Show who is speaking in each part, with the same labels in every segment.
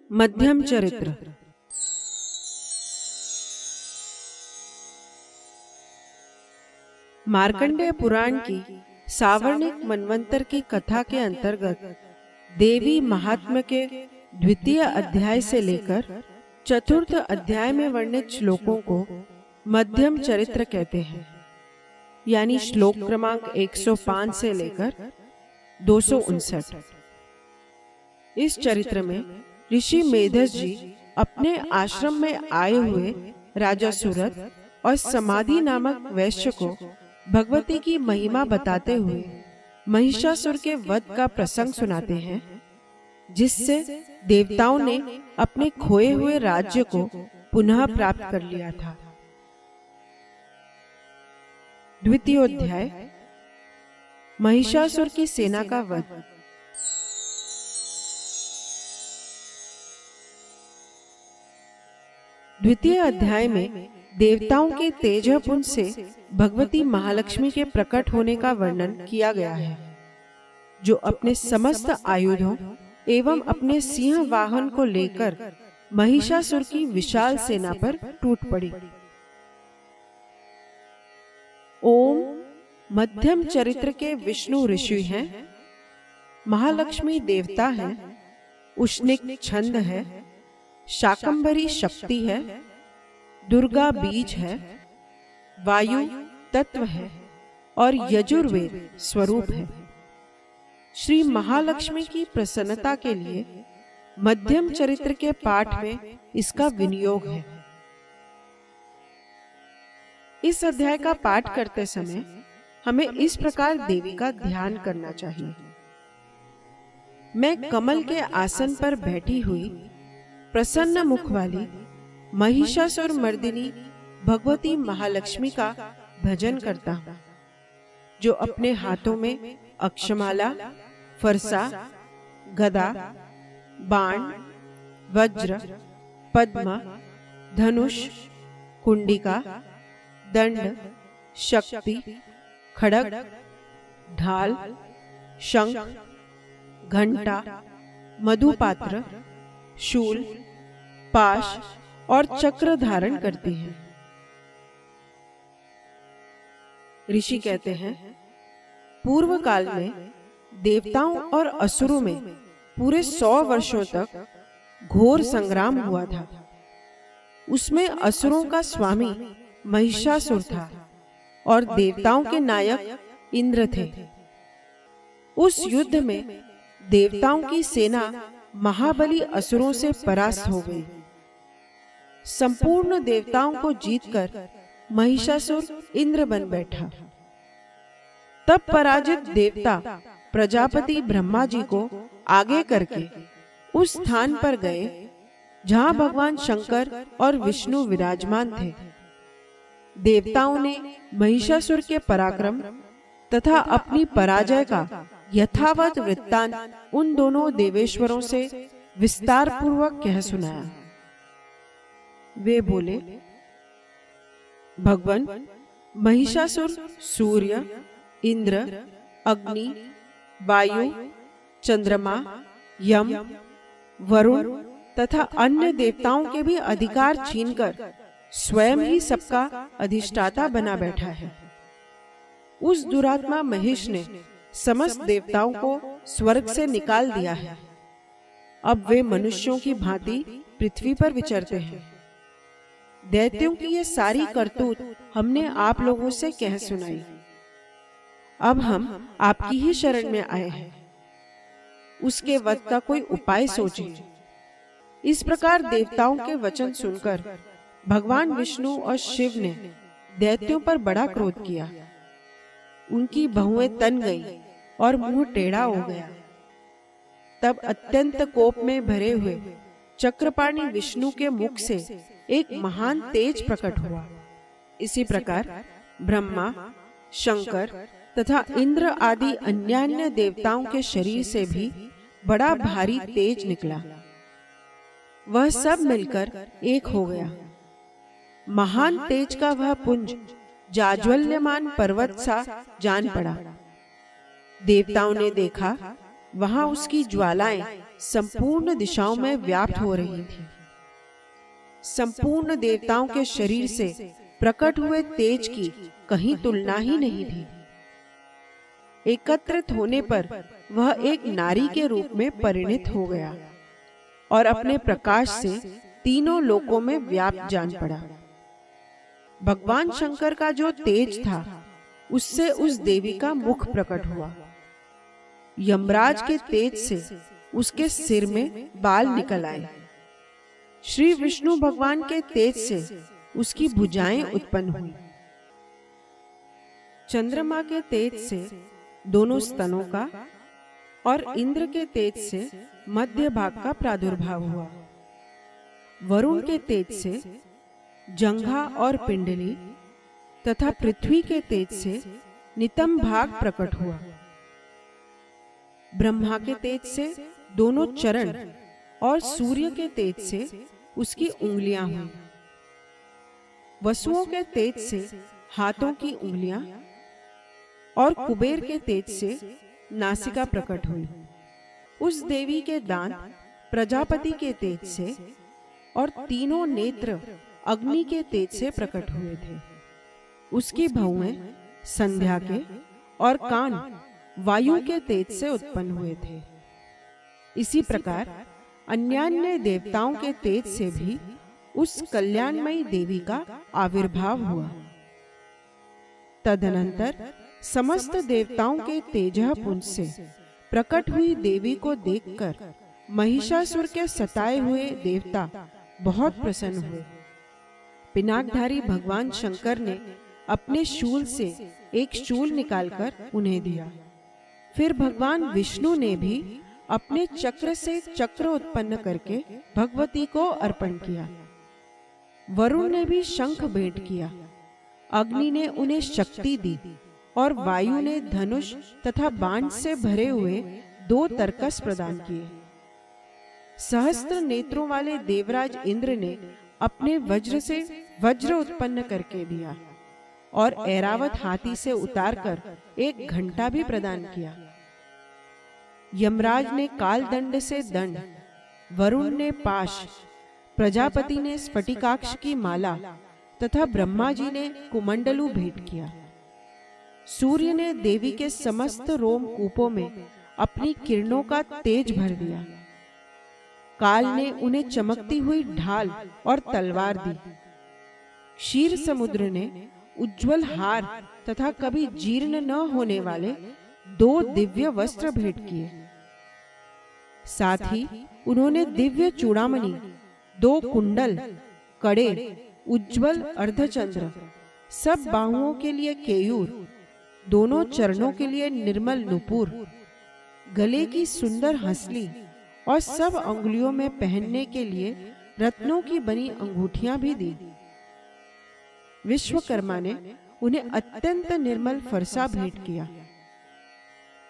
Speaker 1: मध्यम चरित्र। मार्कंडेय पुराण की सावर्णिक मनवंतर की कथा के अंतर्गत देवी महात्म्य के द्वितीय अध्याय से लेकर चतुर्थ अध्याय में वर्णित श्लोकों को मध्यम चरित्र कहते हैं। यानी श्लोक क्रमांक 105 से लेकर 259। इस चरित्र में ऋषि मेधस जी अपने आश्रम में आए हुए राजा सूरत और समाधि नामक वैश्य को भगवती की महिमा बताते हुए महिषासुर के वध का प्रसंग सुनाते हैं, जिससे देवताओं ने अपने खोए हुए राज्य को पुनः प्राप्त कर लिया था। द्वितीय अध्याय, महिषासुर की सेना का वध। द्वितीय अध्याय में देवताओं के तेजपुंज से भगवती महालक्ष्मी के प्रकट होने का वर्णन किया गया है, जो अपने समस्त आयुधों एवं अपने सिंह वाहन को लेकर महिषासुर की विशाल सेना पर टूट पड़ी। ओम मध्यम चरित्र के विष्णु ऋषि हैं, महालक्ष्मी देवता हैं, उष्णिक छंद है, शाकंभरी शक्ति है, दुर्गा बीज है, वायु तत्व है और यजुर्वेद स्वरूप है। श्री महालक्ष्मी की प्रसन्नता के लिए मध्यम चरित्र के पाठ में इसका विनियोग है। इस अध्याय का पाठ करते समय हमें इस प्रकार देवी का ध्यान करना चाहिए। मैं कमल के आसन पर बैठी हुई प्रसन्न मुख वाली महिषासुर मर्दिनी भगवती महालक्ष्मी का भजन करता हूँ, जो अपने हाथों में अक्षमाला, फरसा, गदा, बाण, वज्र, पद्म, धनुष, कुंडिका, दंड, शक्ति, खड्ग, ढाल, शंख, घंटा, मधुपात्र, शूल, पाश और चक्र धारण करती है। ऋषि कहते हैं, पूर्व काल में देवताओं और असुरों में पूरे 100 वर्षों तक घोर संग्राम हुआ था। उसमें असुरों का स्वामी महिषासुर था और देवताओं के नायक इंद्र थे। उस युद्ध में देवताओं की सेना महाबली असुरों से परास्त हो गई। संपूर्ण देवताओं को जीतकर महिषासुर इंद्र बन बैठा। तब पराजित देवता प्रजापति ब्रह्मा जी को आगे करके उस स्थान पर गए जहां भगवान शंकर और विष्णु विराजमान थे। देवताओं ने महिषासुर के पराक्रम तथा अपनी पराजय का यथावत वृत्तांत उन दोनों देवेश्वरों से विस्तार पूर्वक कह सुनाया। वे बोले, भगवान महिषासुर सूर्य, इंद्र, अग्नि, वायु, चंद्रमा, यम, वरुण तथा अन्य देवताओं के भी अधिकार छीनकर स्वयं ही सबका अधिष्ठाता बना बैठा है। उस दुरात्मा महिष ने समस्त देवताओं को स्वर्ग से निकाल दिया है। अब वे मनुष्यों की भांति पृथ्वी पर विचरते हैं। दैत्यों की ये सारी करतूत हमने आप लोगों से कह सुनाई। अब हम आपकी ही शरण में आए हैं। उसके वध का कोई उपाय सोचिए। इस प्रकार देवताओं के वचन सुनकर भगवान विष्णु और शिव ने दैत्यों पर बड़ा क्रोध किया। उनकी बहुएं तन गई और मुंह टेढ़ा हो गया। तब अत्यंत कोप में भरे हुए चक्रपाणी विष्णु के मुख से एक महान तेज प्रकट हुआ। इसी प्रकार ब्रह्मा, शंकर तथा इंद्र आदि अन्यान्य देवताओं के शरीर से भी बड़ा भारी तेज निकला। वह सब मिलकर एक हो गया। महान तेज का वह पुंज जाज्वल्यमान पर्वत सा जान पड़ा। देवताओं ने देखा, वहां उसकी ज्वालाएं संपूर्ण दिशाओं में व्याप्त हो रही थी। संपूर्ण देवताओं के शरीर से प्रकट हुए तेज की कहीं तुलना ही नहीं थी। एकत्रित होने पर वह एक नारी के रूप में परिणित हो गया और अपने प्रकाश से तीनों लोकों में व्याप्त जान पड़ा। भगवान शंकर का जो तेज था, उससे उस देवी का मुख प्रकट हुआ। यमराज के तेज से उसके सिर में बाल निकल आए। श्री विष्णु भगवान के तेज से उसकी भुजाएं उत्पन्न हुई। चंद्रमा के तेज से दोनों स्तनों का और इंद्र के तेज से मध्य भाग का प्रादुर्भाव हुआ। वरुण के तेज से जंघा और पिंडली तथा पृथ्वी के तेज से नितंब भाग प्रकट हुआ। ब्रह्मा के तेज से दोनों चरण और सूर्य के तेज से उसकी उंगलियां हुई। वसुओं के तेज से हाथों की उंगलियां और कुबेर के तेज से नासिका प्रकट हुई। उस देवी के दांत प्रजापति के तेज से और तीनों नेत्र अग्नि के तेज से प्रकट हुए थे। उसकी भौहें संध्या के और कान वायु के तेज से उत्पन्न हुए थे। इसी प्रकार अन्यान्य देवताओं के तेज से भी उस कल्याणमयी देवी का आविर्भाव हुआ। तदनंतर समस्त देवताओं के तेजःपुंज से प्रकट हुई देवी को देखकर महिषासुर के सताए हुए देवता बहुत प्रसन्न हुए। पिनाकधारी भगवान शंकर ने अपने शूल से एक शूल निकालकर उन्हें दिया। फिर भगवान विष्णु ने भी अपने चक्र से चक्र उत्पन्न करके भगवती को अर्पण किया। वरुण ने भी शंख भेंट किया। अग्नि ने उन्हें शक्ति दी और वायु ने धनुष तथा बाण से भरे हुए 2 तरकस प्रदान किए। सहस्त्र नेत्रों वाले देवराज इंद्र ने अपने वज्र से वज्र उत्पन्न करके दिया और ऐरावत हाथी से उतारकर एक घंटा भी प्रदान किया। यमराज ने काल दंड से दंड, वरुण ने पाश, प्रजापति ने स्फटिकाक्ष की माला तथा ब्रह्मा जी ने कुमंडलू भेंट किया। सूर्य ने देवी के समस्त रोम कूपों में अपनी किरणों का तेज भर दिया। काल ने उन्हें चमकती हुई ढाल और तलवार दी। क्षीर समुद्र ने उज्जवल हार तथा कभी जीर्ण न होने वाले 2 दिव्य वस्त्र भेंट किए। साथ ही उन्होंने दिव्य चूड़ामणि, 2 कुंडल, कड़े, उज्जवल अर्धचंद्र, सब बाहुओं के लिए केयूर, दोनों चरणों के लिए निर्मल नुपुर, गले की सुंदर हंसली और सब अंगुलियों में पहनने के लिए रत्नों की बनी अंगूठियां भी दी। विश्वकर्मा ने उन्हें अत्यंत निर्मल फरसा भेंट किया।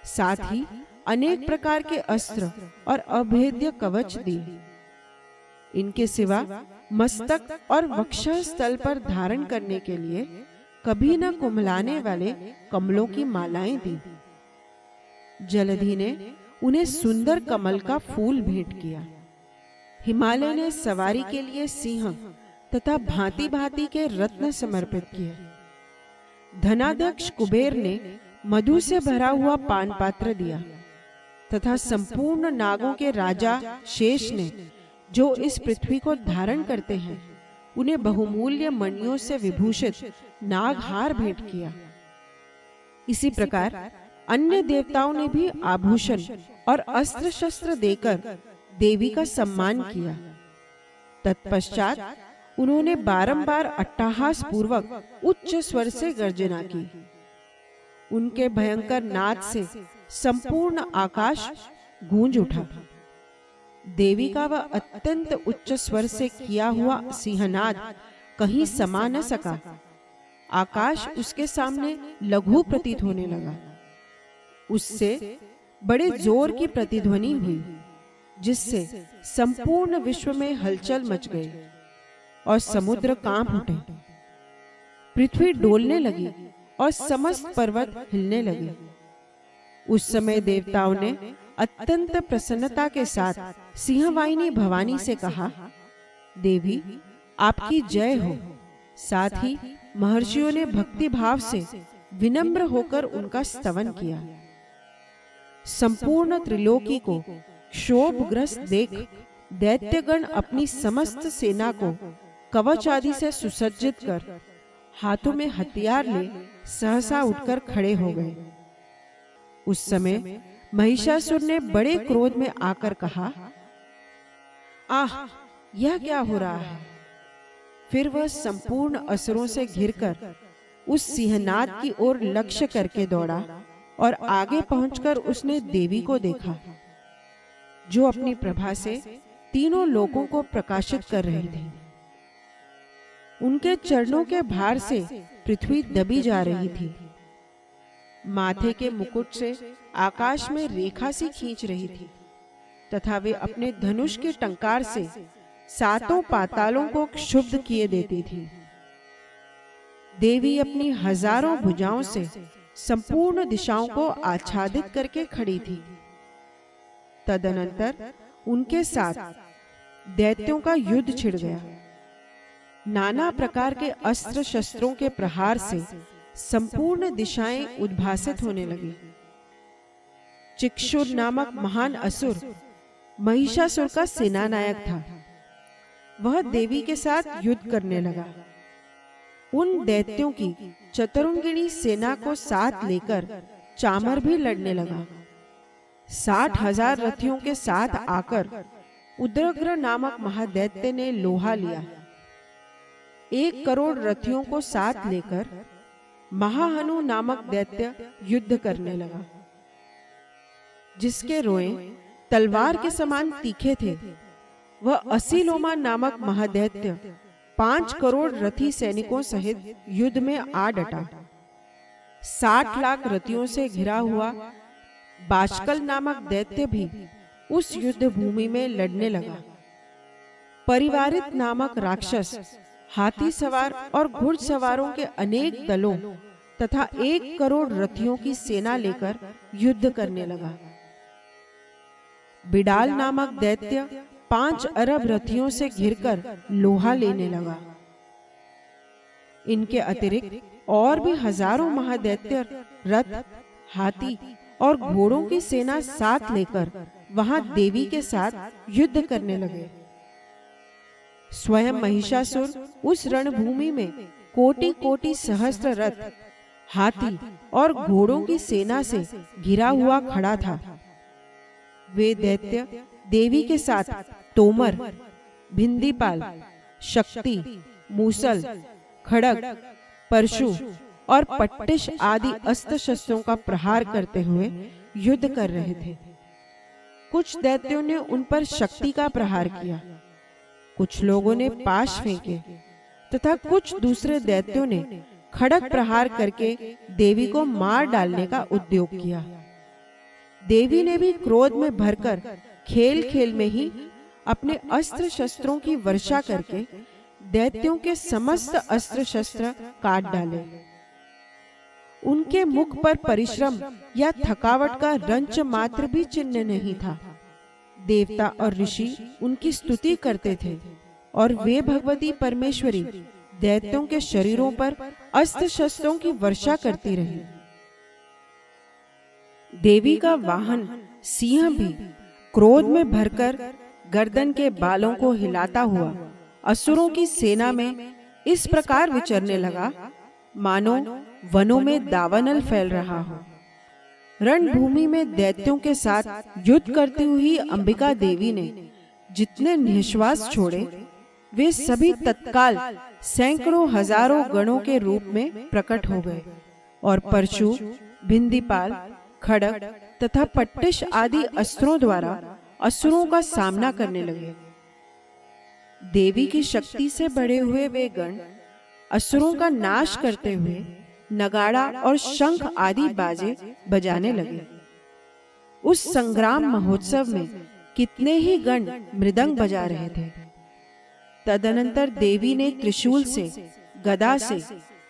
Speaker 1: साथ ही अनेक प्रकार के अस्त्र और अभेद्य कवच दिए। इनके सिवा मस्तक और वक्षस्थल पर धारण करने के लिए कभी न कुम्हलाने वाले कमलों की मालाएं दी। जलधि ने उन्हें सुंदर कमल का फूल भेंट किया। हिमालय ने सवारी के लिए सिंह तथा भांति भांति के रत्न समर्पित किए। धनाध्यक्ष कुबेर ने मधु से भरा हुआ पान पात्र दिया तथा संपूर्ण नागों के राजा शेष ने, जो इस पृथ्वी को धारण करते हैं, उन्हें बहुमूल्य मणियों से विभूषित नागहार भेंट किया। इसी प्रकार अन्य देवताओं ने भी आभूषण और अस्त्र शस्त्र देकर देवी का सम्मान किया। तत्पश्चात उन्होंने बारंबार अट्टहास पूर्वक उच्च स्वर से गर्जना की। उनके भयंकर नाद से संपूर्ण आकाश गूंज उठा। देवी का वह अत्यंत उच्च स्वर से किया हुआ सिंहनाद कहीं समा न सका। आकाश उसके सामने लघु प्रतीत होने लगा। उससे बड़े जोर की प्रतिध्वनि हुई, जिससे संपूर्ण विश्व में हलचल मच गई और समुद्र कांप उठे। पृथ्वी डोलने लगी और समस्त पर्वत हिलने लगे। उस समय देवताओं ने अत्यंत प्रसन्नता के साथ सिंहवाहिनी भवानी से कहा, देवी आपकी जय हो। साथ ही महर्षियों ने भक्ति भाव से विनम्र होकर उनका स्तवन किया। संपूर्ण त्रिलोकी को क्षोभग्रस्त देख दैत्यगण अपनी समस्त सेना को कवच आदि से सुसज्जित कर हाथों में हथियार ले सहसा उठकर खड़े हो गए। उस समय महिषासुर ने बड़े क्रोध में आकर कहा, आह, यह क्या हो रहा है? फिर वह संपूर्ण असुरों से घिरकर उस सिंहनाद की ओर लक्ष्य करके दौड़ा और आगे पहुंचकर उसने देवी को देखा, जो अपनी प्रभा से तीनों लोकों को प्रकाशित कर रही थी। उनके चरणों के भार से पृथ्वी दबी जा रही थी। माथे के मुकुट से आकाश में रेखा सी खींच रही थी तथा वे अपने धनुष के टंकार से सातों पातालों को क्षुब्ध किए देती थी। देवी अपनी हजारों भुजाओं से संपूर्ण दिशाओं को आच्छादित करके खड़ी थी। तदनंतर उनके साथ दैत्यों का युद्ध छिड़ गया। नाना प्रकार के अस्त्र शस्त्रों के प्रहार से संपूर्ण दिशाएं उद्भासित होने लगी। चिक्षुर नामक महान असुर महिषासुर का सेनानायक था। वह देवी के साथ युद्ध करने लगा। उन दैत्यों की चतुरंगिणी सेना को साथ लेकर चामर भी लड़ने लगा। 60,000 रथियों के साथ आकर उद्रग्र नामक महादैत्य ने लोहा लिया। 1 करोड़ रथियों को साथ लेकर महाहनु नामक दैत्य युद्ध करने लगा, जिसके रोए तलवार के समान तीखे थे। वह असीलोमा नामक महादैत्य 5 करोड़ रथी सैनिकों सहित युद्ध में आ डटा। 60 लाख रथियों से घिरा हुआ बाष्कल नामक दैत्य भी उस युद्ध भूमि में लड़ने लगा। परिवारित नामक राक्षस हाथी सवार और घुड़सवारों के अनेक दलों तथा 1 करोड़ रथियों की सेना लेकर युद्ध करने लगा। बिडाल नामक दैत्य 5 अरब रथियों से घिरकर लोहा लेने लगा। इनके अतिरिक्त और भी हजारों महादैत्य रथ, हाथी और घोड़ों की सेना साथ लेकर वहां देवी के साथ युद्ध करने लगे। स्वयं महिषासुर उस रणभूमि में कोटि-कोटि सहस्त्र रथ, हाथी और घोड़ों की सेना से घिरा हुआ खड़ा था। वे दैत्य देवी के साथ तोमर, भिंदीपाल, शक्ति, मूसल, खड़ग, परशु और पट्टिश आदि अस्त्र शस्त्रों का प्रहार करते हुए युद्ध कर रहे थे। कुछ दैत्यों ने उन पर शक्ति का प्रहार किया, कुछ लोगों ने पाश फेंके तथा कुछ दूसरे दैत्यों ने खड़ग प्रहार करके देवी को मार डालने का उद्योग किया। देवी ने भी क्रोध में भरकर खेल खेल में ही अपने अस्त्र शस्त्रों की वर्षा करके दैत्यों के समस्त अस्त्र शस्त्र काट डाले। उनके मुख पर परिश्रम या थकावट का रंच मात्र भी चिन्ह नहीं था। देवता और ऋषि उनकी स्तुति करते थे और वे भगवती परमेश्वरी दैत्यों के शरीरों पर अस्त्र शस्त्रों की वर्षा करती रही। देवी का वाहन सिंह भी क्रोध में भरकर गर्दन के बालों को हिलाता हुआ असुरों की सेना में इस प्रकार विचरने लगा, मानो वनों में दावानल फैल रहा हो। रणभूमि में दैत्यों के साथ युद्ध करती हुई अंबिका देवी ने जितने निश्वास छोड़े, वे सभी तत्काल सैकड़ों हजारों गणों के रूप में प्रकट हो गए और परशु, भिंदीपाल, खड़ग तथा पट्टिश आदि अस्त्रों द्वारा असुरों का सामना करने लगे। देवी की शक्ति से बढ़े हुए वे गण असुरों का नाश करते हुए नगाड़ा और शंख आदि बाजे बजाने लगे। उस संग्राम महोत्सव में कितने ही गण मृदंग बजा रहे थे। तदनंतर देवी ने त्रिशूल से, गदा से,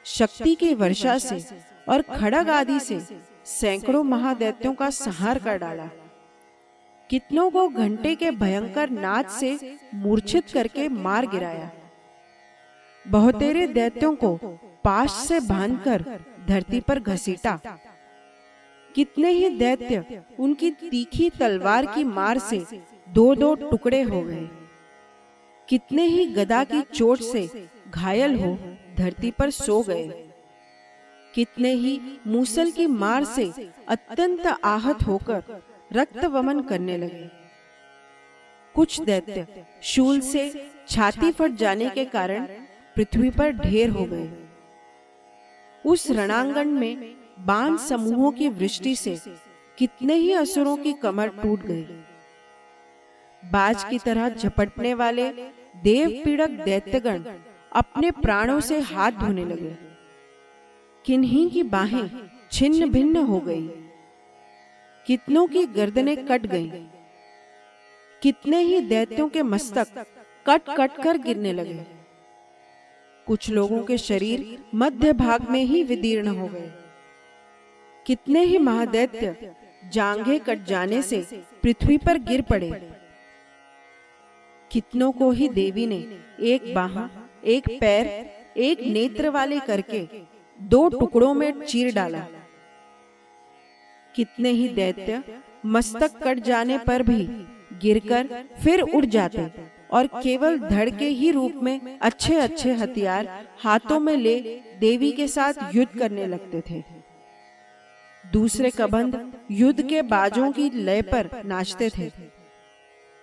Speaker 1: शक्ति की वर्षा से और खड़ग आदि से सैकड़ों महादैत्यों का संहार कर डाला। कितनों को घंटे के भयंकर नाच से मूर्छित करके मार गिराया। बहुतेरे दैत्यों को पाश से बांधकर धरती पर घसीटा। कितने ही दैत्य उनकी तीखी तलवार की मार से दो दो टुकड़े हो गए। कितने ही गदा की चोट से घायल हो धरती पर सो गए। कितने ही मूसल की मार से अत्यंत आहत होकर रक्त वमन करने लगे। कुछ दैत्य शूल से छाती फट जाने के कारण पृथ्वी पर ढेर हो गए। उस रणांगण में बाण समूहों की वृष्टि से कितने ही असुरों की कमर टूट गई। बाज की तरह झपटने वाले देव पीड़क दैत्यगण अपने प्राणों से हाथ धोने लगे। किन्हीं की बाहें छिन्न भिन्न हो गई। कितनों की गर्दनें कट गईं। कितने ही दैत्यों के मस्तक कट कट कर गिरने लगे। कुछ लोगों के शरीर मध्य भाग में ही विदीर्ण हो गए। कितने ही महादैत्य जांघें कट जाने से पृथ्वी पर गिर पड़े। कितनों को ही देवी ने एक बाह, एक पैर, एक नेत्र वाले करके दो टुकड़ों में चीर डाला। कितने ही दैत्य मस्तक कट जाने पर भी गिरकर फिर उड़ जाते और केवल धड़ के ही रूप में अच्छे अच्छे हथियार हाथों में ले देवी के साथ युद्ध करने लगते थे। दूसरे कबंध युद्ध के बाजों की लय पर नाचते थे।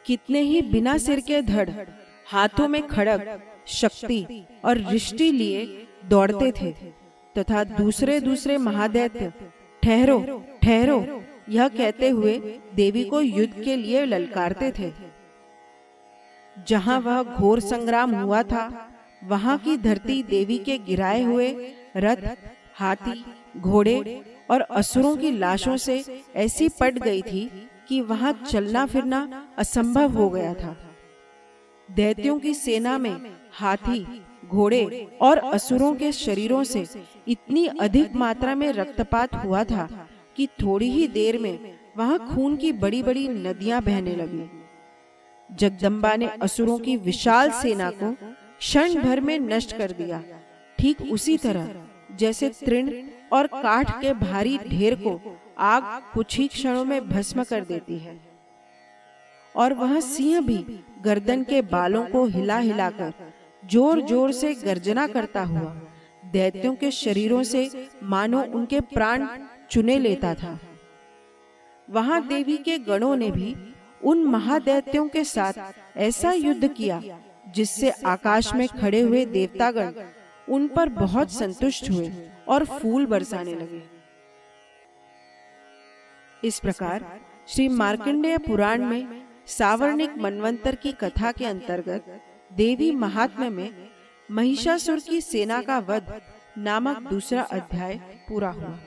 Speaker 1: कितने ही बिना सिर के धड़ हाथों में खड़ग, शक्ति और रिष्टि लिए दौड़ते थे तथा दूसरे दूसरे महादैत्य ठहरो ठहरो यह कहते हुए देवी को युद्ध के लिए ललकारते थे। जहां वह घोर संग्राम हुआ था वहां की धरती देवी के गिराए हुए रथ, हाथी, घोड़े और असुरों की लाशों से ऐसी पट गई थी कि वहां चलना फिरना असंभव हो गया था। दैत्यों की सेना में हाथी, घोड़े और असुरों के शरीरों से इतनी अधिक मात्रा में रक्तपात हुआ था कि थोड़ी ही देर में वहां खून की बड़ी बड़ी नदियां बहने लगी। जगदम्बा ने असुरों की विशाल सेना को क्षण भर में नष्ट कर दिया। ठीक उसी तरह जैसे तृण और काठ के भारी ढेर को आग कुछ ही क्षणों में भस्म कर देती है। और वह सिंह भी गर्दन के बालों को हिला हिलाकर जोर जोर से गर्जना करता हुआ दैत्यों के शरीरों से मानो उनके प्राण चुने लेता था। वहां देवी के गणों ने भी उन महादैत्यों के साथ ऐसा युद्ध किया जिससे आकाश में खड़े हुए देवतागण उन पर बहुत संतुष्ट हुए और फूल बरसाने लगे। इस प्रकार श्री मार्कंडेय पुराण में सावर्णिक मनवंतर की कथा के अंतर्गत देवी महात्म्य में महिषासुर की सेना का वध नामक दूसरा अध्याय पूरा हुआ।